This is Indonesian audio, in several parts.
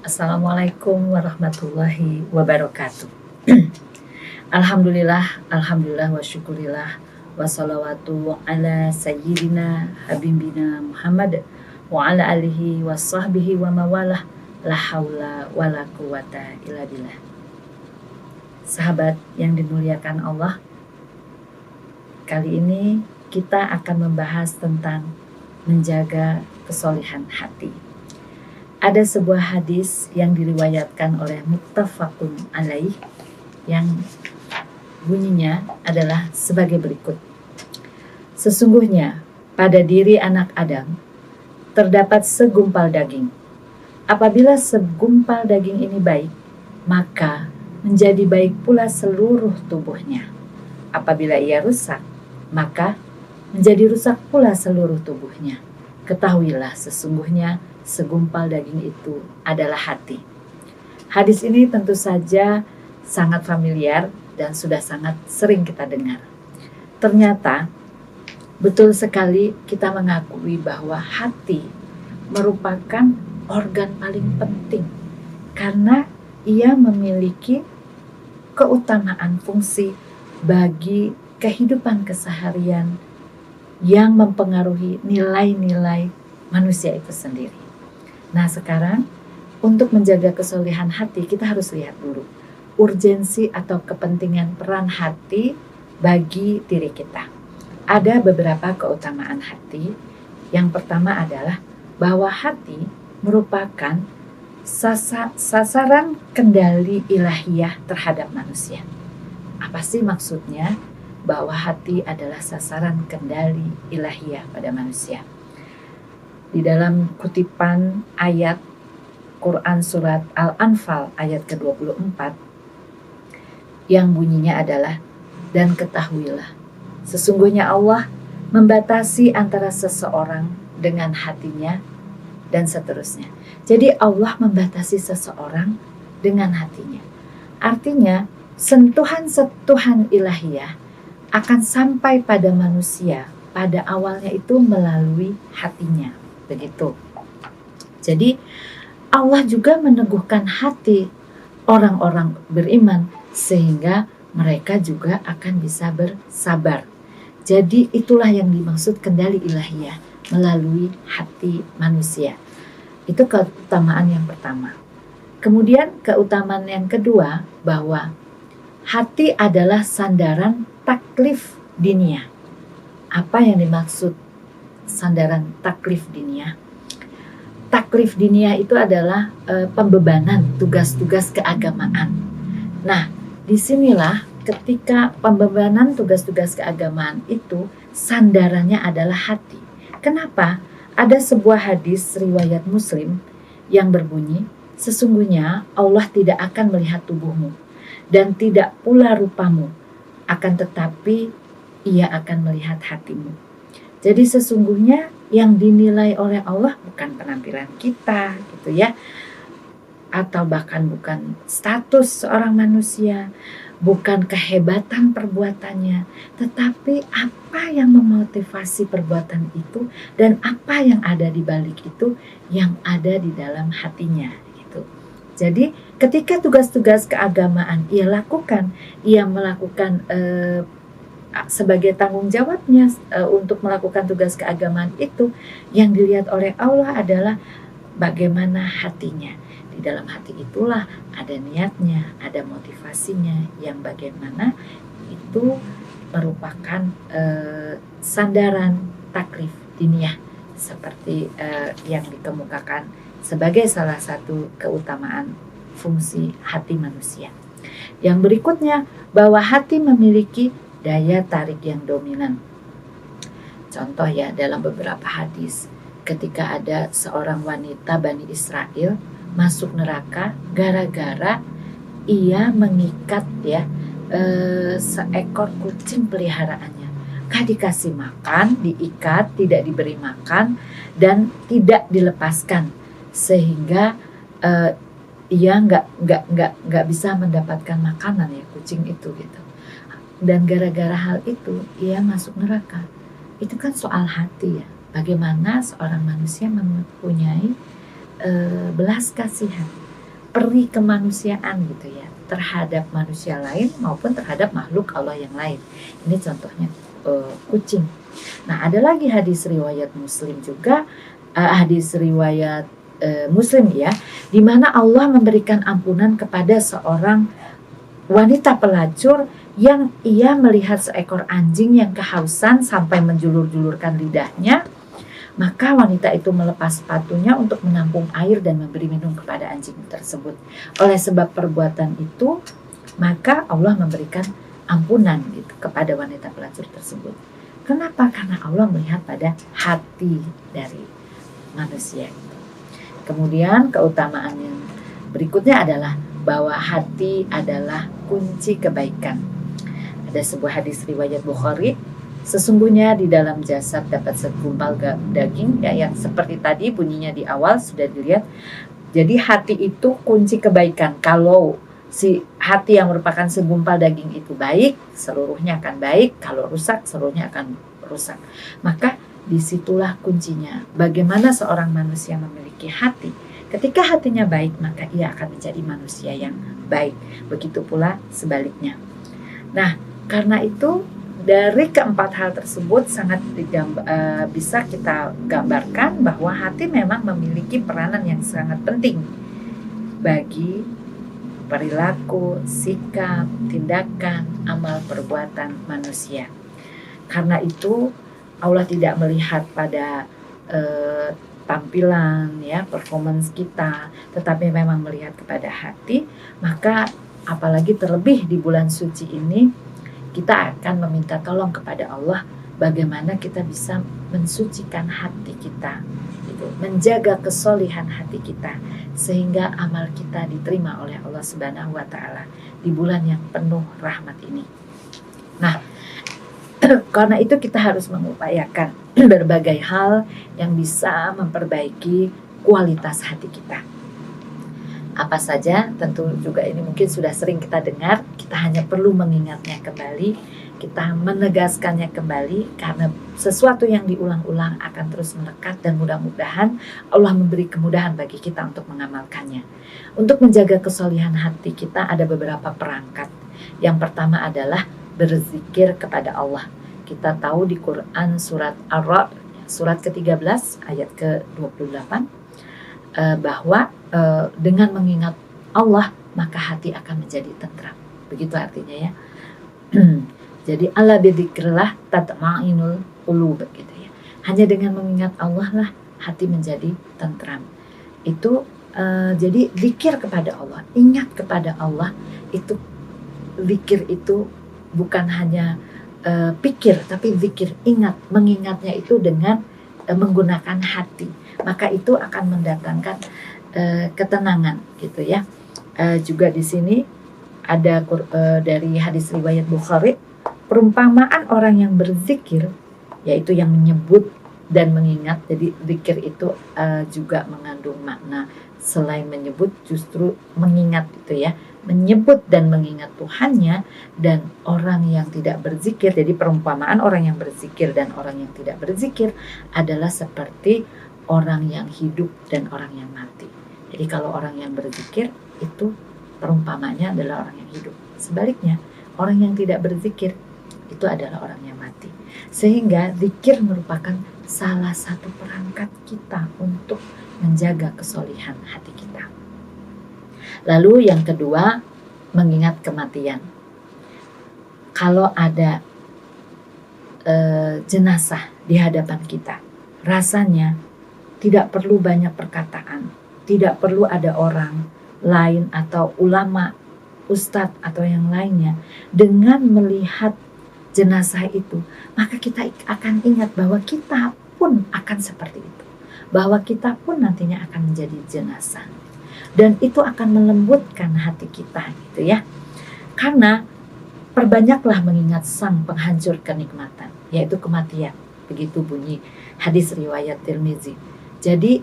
Assalamualaikum warahmatullahi wabarakatuh. Alhamdulillah wa syukurillah wa salawatu ala sayyidina habibina Muhammad wa ala alihi wa sahbihi wa mawalah la haula wa la quwata illa billah. Sahabat yang dimuliakan Allah, kali ini kita akan membahas tentang menjaga kesolehan hati. Ada sebuah hadis yang diriwayatkan oleh muttafaqun alaih yang bunyinya adalah sebagai berikut. Sesungguhnya pada diri anak Adam terdapat segumpal daging. Apabila segumpal daging ini baik, maka menjadi baik pula seluruh tubuhnya. Apabila ia rusak, maka menjadi rusak pula seluruh tubuhnya. Ketahuilah sesungguhnya segumpal daging itu adalah hati. Hadis ini tentu saja sangat familiar dan sudah sangat sering kita dengar. Ternyata betul sekali kita mengakui bahwa hati merupakan organ paling penting karena ia memiliki keutamaan fungsi bagi kehidupan keseharian yang mempengaruhi nilai-nilai manusia itu sendiri. Nah sekarang untuk menjaga kesolehan hati kita harus lihat dulu urgensi atau kepentingan peran hati bagi diri kita. Ada beberapa keutamaan hati. Yang pertama adalah bahwa hati merupakan sasaran kendali ilahiyah terhadap manusia. Apa sih maksudnya? Bahwa hati adalah sasaran kendali ilahiyah pada manusia. Di dalam kutipan ayat Quran surat Al-Anfal ayat ke-24 yang bunyinya adalah, dan ketahuilah sesungguhnya Allah membatasi antara seseorang dengan hatinya, dan seterusnya. Jadi Allah membatasi seseorang dengan hatinya. Artinya sentuhan-sentuhan ilahiyah akan sampai pada manusia pada awalnya itu melalui hatinya. Begitu. Jadi Allah juga meneguhkan hati orang-orang beriman sehingga mereka juga akan bisa bersabar. Jadi itulah yang dimaksud kendali ilahiyah melalui hati manusia. Itu keutamaan yang pertama. Kemudian keutamaan yang kedua bahwa hati adalah sandaran taklif diniyah. Apa yang dimaksud sandaran taklif diniyah? Taklif diniyah itu adalah pembebanan tugas-tugas keagamaan. Nah, disinilah ketika pembebanan tugas-tugas keagamaan itu sandarannya adalah hati. Kenapa? Ada sebuah hadis riwayat Muslim yang berbunyi, sesungguhnya Allah tidak akan melihat tubuhmu dan tidak pula rupamu, akan tetapi ia akan melihat hatimu. Jadi sesungguhnya yang dinilai oleh Allah bukan penampilan kita gitu ya, atau bahkan bukan status seorang manusia, bukan kehebatan perbuatannya, tetapi apa yang memotivasi perbuatan itu dan apa yang ada di balik itu yang ada di dalam hatinya gitu. Jadi ketika tugas-tugas keagamaan ia lakukan, ia melakukan sebagai tanggung jawabnya untuk melakukan tugas keagamaan itu, yang dilihat oleh Allah adalah bagaimana hatinya. Di dalam hati itulah ada niatnya, ada motivasinya, yang bagaimana itu merupakan sandaran taklif diniyah seperti yang dikemukakan sebagai salah satu keutamaan fungsi hati manusia. Yang berikutnya bahwa hati memiliki daya tarik yang dominan. Contoh ya, dalam beberapa hadis ketika ada seorang wanita Bani Israel masuk neraka gara-gara ia mengikat ya seekor kucing peliharaannya gak dikasih makan, diikat, tidak diberi makan, dan tidak dilepaskan, sehingga ia nggak bisa mendapatkan makanan ya kucing itu gitu. Dan gara-gara hal itu ia masuk neraka. Itu kan soal hati ya. Bagaimana seorang manusia mempunyai belas kasihan, peri kemanusiaan gitu ya, terhadap manusia lain maupun terhadap makhluk Allah yang lain. Ini contohnya kucing. Nah, ada lagi hadis riwayat Muslim juga, hadis riwayat Muslim ya, di mana Allah memberikan ampunan kepada seorang wanita pelacur yang ia melihat seekor anjing yang kehausan sampai menjulur-julurkan lidahnya. Maka wanita itu melepas sepatunya untuk menampung air dan memberi minum kepada anjing tersebut. Oleh sebab perbuatan itu, maka Allah memberikan ampunan gitu kepada wanita pelacur tersebut. Kenapa? Karena Allah melihat pada hati dari manusia. Kemudian keutamaan yang berikutnya adalah bahwa hati adalah kunci kebaikan. Ada sebuah hadis riwayat Bukhari, sesungguhnya di dalam jasad dapat segumpal daging ya, yang seperti tadi bunyinya di awal sudah dilihat. Jadi hati itu kunci kebaikan. Kalau si hati yang merupakan segumpal daging itu baik, seluruhnya akan baik. Kalau rusak, seluruhnya akan rusak. Maka disitulah kuncinya. Bagaimana seorang manusia memiliki hati. Ketika hatinya baik, maka ia akan menjadi manusia yang baik. Begitu pula sebaliknya. Nah, karena itu dari keempat hal tersebut sangat bisa kita gambarkan bahwa hati memang memiliki peranan yang sangat penting bagi perilaku, sikap, tindakan, amal perbuatan manusia. Karena itu Allah tidak melihat pada tampilan ya, performance kita, tetapi memang melihat kepada hati. Maka apalagi terlebih di bulan suci ini, kita akan meminta tolong kepada Allah bagaimana kita bisa mensucikan hati kita, gitu, menjaga kesolihan hati kita sehingga amal kita diterima oleh Allah Subhanahu wa Ta'ala di bulan yang penuh rahmat ini. Nah, karena itu kita harus mengupayakan berbagai hal yang bisa memperbaiki kualitas hati kita. Apa saja? Tentu juga ini mungkin sudah sering kita dengar, kita hanya perlu mengingatnya kembali, kita menegaskannya kembali, karena sesuatu yang diulang-ulang akan terus melekat dan mudah-mudahan Allah memberi kemudahan bagi kita untuk mengamalkannya. Untuk menjaga kesolihan hati kita ada beberapa perangkat. Yang pertama adalah berzikir kepada Allah. Kita tahu di Quran surat Ar-Ra'd, surat ke-13 ayat ke-28, bahwa dengan mengingat Allah maka hati akan menjadi tentram. Begitu artinya ya. Jadi ala bidzikrillah tatma'inul qulub gitu ya. Hanya dengan mengingat Allah lah hati menjadi tentram. Itu jadi zikir kepada Allah, ingat kepada Allah. Itu zikir itu bukan hanya pikir, tapi zikir, ingat. Mengingatnya itu dengan menggunakan hati, maka itu akan mendatangkan ketenangan gitu ya. Juga di sini ada dari hadis riwayat Bukhari, perumpamaan orang yang berzikir, yaitu yang menyebut dan mengingat. Jadi zikir itu juga mengandung makna selain menyebut, justru mengingat itu ya, menyebut dan mengingat Tuhannya. Dan orang yang tidak berzikir, jadi perumpamaan orang yang berzikir dan orang yang tidak berzikir adalah seperti orang yang hidup dan orang yang mati. Jadi kalau orang yang berzikir itu perumpamanya adalah orang yang hidup. Sebaliknya, orang yang tidak berzikir itu adalah orang yang mati. Sehingga zikir merupakan salah satu perangkat kita untuk menjaga kesolihan hati kita. Lalu yang kedua, mengingat kematian. Kalau ada jenazah di hadapan kita, rasanya tidak perlu banyak perkataan, tidak perlu ada orang lain atau ulama, ustadz atau yang lainnya. Dengan melihat jenazah itu, maka kita akan ingat bahwa kita pun akan seperti itu, bahwa kita pun nantinya akan menjadi jenazah. Dan itu akan melembutkan hati kita gitu ya. Karena Perbanyaklah mengingat sang penghancur kenikmatan, yaitu kematian. Begitu bunyi hadis riwayat Tirmizi. Jadi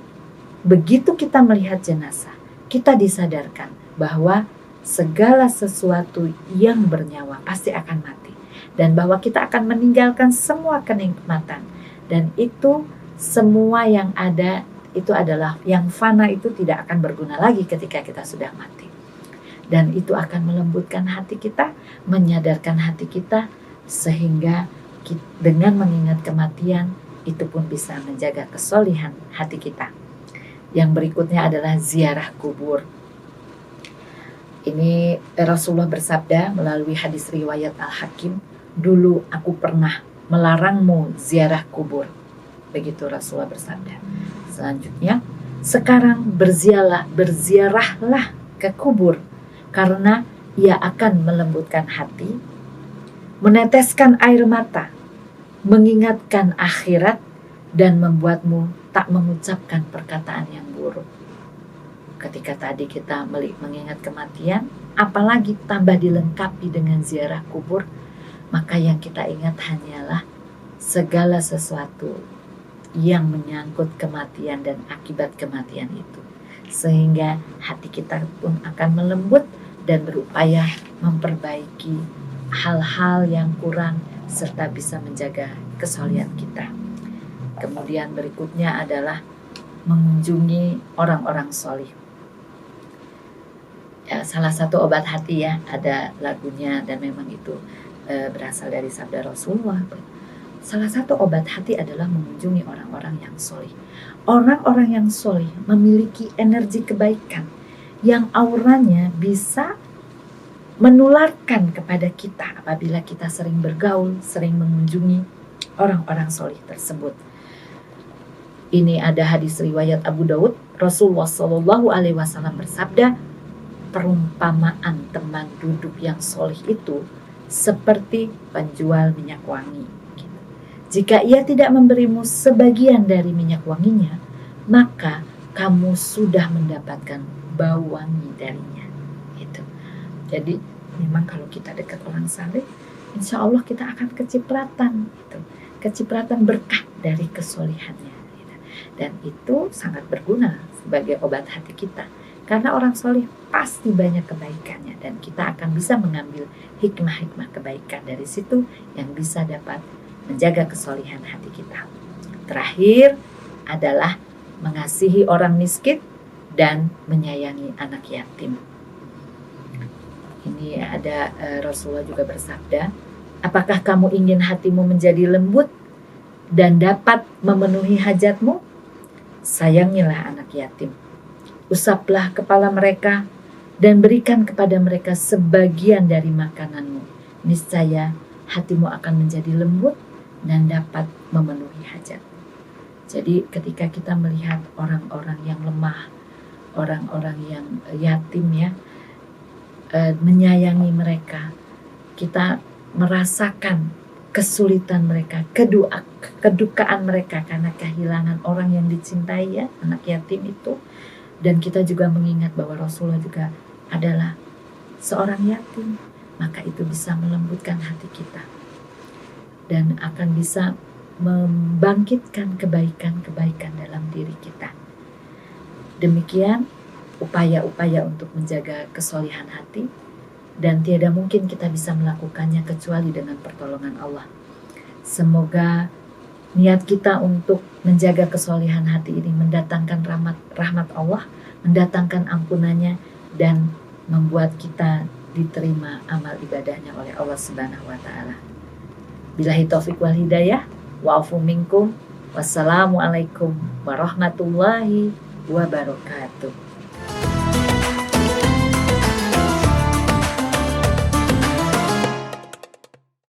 begitu kita melihat jenazah, kita disadarkan bahwa segala sesuatu yang bernyawa pasti akan mati, dan bahwa kita akan meninggalkan semua kenikmatan, dan itu semua yang ada itu adalah yang fana, itu tidak akan berguna lagi ketika kita sudah mati. Dan itu akan melembutkan hati kita, menyadarkan hati kita, sehingga dengan mengingat kematian itu pun bisa menjaga kesolihan hati kita. Yang berikutnya adalah ziarah kubur. Ini Rasulullah bersabda melalui hadis riwayat Al-Hakim, dulu aku pernah melarangmu ziarah kubur. Begitu Rasulullah bersabda. Selanjutnya, sekarang berziarahlah ke kubur, karena ia akan melembutkan hati, meneteskan air mata, mengingatkan akhirat, dan membuatmu tak mengucapkan perkataan yang buruk. Ketika tadi kita mengingat kematian, apalagi tambah dilengkapi dengan ziarah kubur, maka yang kita ingat hanyalah segala sesuatu yang menyangkut kematian dan akibat kematian itu. Sehingga hati kita pun akan melembut dan berupaya memperbaiki hal-hal yang kurang serta bisa menjaga kesolihan kita. Kemudian berikutnya adalah mengunjungi orang-orang solih. Ya, salah satu obat hati ya, ada lagunya dan memang itu berasal dari sabda Rasulullah. Salah satu obat hati adalah mengunjungi orang-orang yang solih. Orang-orang yang solih memiliki energi kebaikan yang auranya bisa menularkan kepada kita apabila kita sering bergaul, sering mengunjungi orang-orang solih tersebut. Ini ada hadis riwayat Abu Daud, Rasulullah SAW bersabda, perumpamaan teman duduk yang solih itu seperti penjual minyak wangi. Jika ia tidak memberimu sebagian dari minyak wanginya, maka kamu sudah mendapatkan bau wangi darinya. Gitu. Jadi memang kalau kita dekat orang saleh, insya Allah kita akan kecipratan, gitu. Kecipratan berkah dari kesolihannya. Gitu. Dan itu sangat berguna sebagai obat hati kita. Karena orang soleh pasti banyak kebaikannya, dan kita akan bisa mengambil hikmah-hikmah kebaikan dari situ yang bisa dapat menjaga kesolihan hati kita. Terakhir adalah mengasihi orang miskin dan menyayangi anak yatim. Ini ada Rasulullah juga bersabda, apakah kamu ingin hatimu menjadi lembut dan dapat memenuhi hajatmu? Sayangilah anak yatim. Usaplah kepala mereka dan berikan kepada mereka sebagian dari makananmu. Niscaya hatimu akan menjadi lembut dan dapat memenuhi hajat. Jadi ketika kita melihat orang-orang yang lemah, orang-orang yang yatim ya, menyayangi mereka, kita merasakan kesulitan mereka, kedukaan mereka karena kehilangan orang yang dicintai ya, anak yatim itu. Dan kita juga mengingat bahwa Rasulullah juga adalah seorang yatim, maka itu bisa melembutkan hati kita dan akan bisa membangkitkan kebaikan-kebaikan dalam diri kita. Demikian upaya-upaya untuk menjaga kesolihan hati, dan tiada mungkin kita bisa melakukannya kecuali dengan pertolongan Allah. Semoga niat kita untuk menjaga kesolihan hati ini mendatangkan rahmat Allah, mendatangkan ampunannya, dan membuat kita diterima amal ibadahnya oleh Allah Subhanahu wa Ta'ala. Billahi taufiq wal hidayah, wa'afu minkum, wassalamualaikum warahmatullahi wabarakatuh.